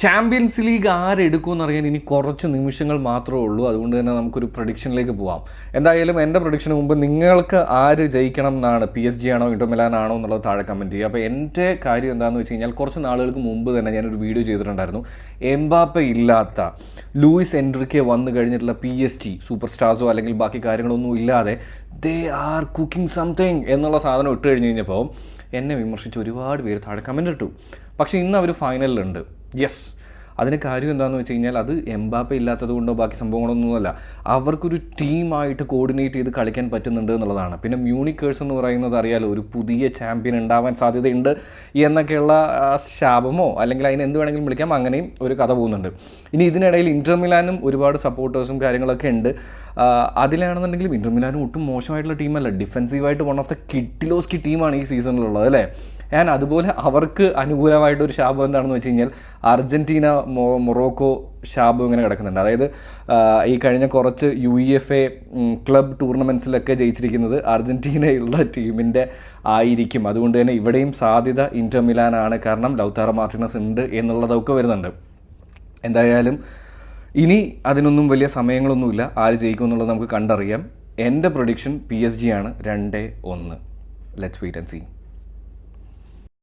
Champions league ആരെടുക്കുമെന്ന് അറിയാൻ ഇനി കുറച്ച് നിമിഷങ്ങൾ മാത്രമേ ഉള്ളൂ. അതുകൊണ്ട് തന്നെ നമുക്കൊരു പ്രഡിക്ഷനിലേക്ക് പോവാം. എന്തായാലും എൻ്റെ പ്രഡിക്ഷന് മുമ്പ് നിങ്ങൾക്ക് ആര് ജയിക്കണം എന്നാണ്, PSG ആണോ ഇന്റർ മിലാൻ ആണോ എന്നുള്ളത് താഴെ കമൻറ്റ് ചെയ്യുക. അപ്പോൾ എൻ്റെ കാര്യം എന്താണെന്ന് വെച്ച് കഴിഞ്ഞാൽ കുറച്ച് നാളുകൾക്ക് മുമ്പ് തന്നെ ഞാനൊരു വീഡിയോ ചെയ്തിട്ടുണ്ടായിരുന്നു. എംബാപ്പെ ഇല്ലാത്ത, ലൂയിസ് എൻറിക്കെ വന്നു കഴിഞ്ഞിട്ടുള്ള PSG സൂപ്പർ സ്റ്റാർസോ അല്ലെങ്കിൽ ബാക്കി കാര്യങ്ങളൊന്നും ഇല്ലാതെ ദേ ആർ കുക്കിംഗ് സംതിങ് എന്നുള്ള സാധനം ഇട്ട് കഴിഞ്ഞ് കഴിഞ്ഞപ്പോൾ എന്നെ വിമർശിച്ച് ഒരുപാട് പേര് താഴെ കമൻറ്റ് ഇട്ടു. പക്ഷേ ഇന്ന് അവർ ഫൈനലിലുണ്ട്. യെസ്, അതിന് കാര്യം എന്താണെന്ന് വെച്ച് കഴിഞ്ഞാൽ അത് എംബാപ്പെ ഇല്ലാത്തത് കൊണ്ടോ ബാക്കി സംഭവങ്ങളൊന്നുമല്ല, അവർക്കൊരു ടീമായിട്ട് കോർഡിനേറ്റ് ചെയ്ത് കളിക്കാൻ പറ്റുന്നുണ്ട് എന്നുള്ളതാണ്. പിന്നെ മ്യൂണിക്കേഴ്സ് എന്ന് പറയുന്നത് അറിയാലോ, ഒരു പുതിയ ചാമ്പ്യൻ ഉണ്ടാവാൻ സാധ്യതയുണ്ട് എന്നൊക്കെയുള്ള ശാപമോ അല്ലെങ്കിൽ അതിന് എന്ത് വേണമെങ്കിലും വിളിക്കാം, അങ്ങനെയും ഒരു കഥ പോകുന്നുണ്ട്. ഇനി ഇതിനിടയിൽ ഇന്റർ മിലാനും ഒരുപാട് സപ്പോർട്ടേഴ്സും കാര്യങ്ങളൊക്കെ ഉണ്ട്. അതിലാണെന്നുണ്ടെങ്കിലും ഇന്റർ മിലാനും ഒട്ടും മോശമായിട്ടുള്ള ടീമല്ല, ഡിഫെൻസീവായിട്ട് വൺ ഓഫ് ദ കിഡിലോസ്കി ടീമാണ് ഈ സീസണിലുള്ളത് അല്ലേ. ഞാൻ അതുപോലെ അവർക്ക് അനുകൂലമായിട്ടൊരു ശാപം എന്താണെന്ന് വെച്ച് കഴിഞ്ഞാൽ അർജൻറ്റീന മൊറോക്കോ ശാപം ഇങ്ങനെ കിടക്കുന്നുണ്ട്. അതായത് ഈ കഴിഞ്ഞ കുറച്ച് UEFA ക്ലബ് ടൂർണമെൻറ്റ്സിലൊക്കെ ജയിച്ചിരിക്കുന്നത് അർജൻറ്റീനയുള്ള ടീമിൻ്റെ ആയിരിക്കും. അതുകൊണ്ട് തന്നെ ഇവിടെയും സാധ്യത ഇന്റർ മിലാനാണ്, കാരണം ലൗതാറോ മാർട്ടിനസ് ഉണ്ട് എന്നുള്ളതൊക്കെ വരുന്നുണ്ട്. എന്തായാലും ഇനി അതിനൊന്നും വലിയ സമയങ്ങളൊന്നുമില്ല, ആര് ജയിക്കും എന്നുള്ളത് നമുക്ക് കണ്ടറിയാം. എൻ്റെ പ്രൊഡിക്ഷൻ PSG ആണ് 2-1. Let's wait and see.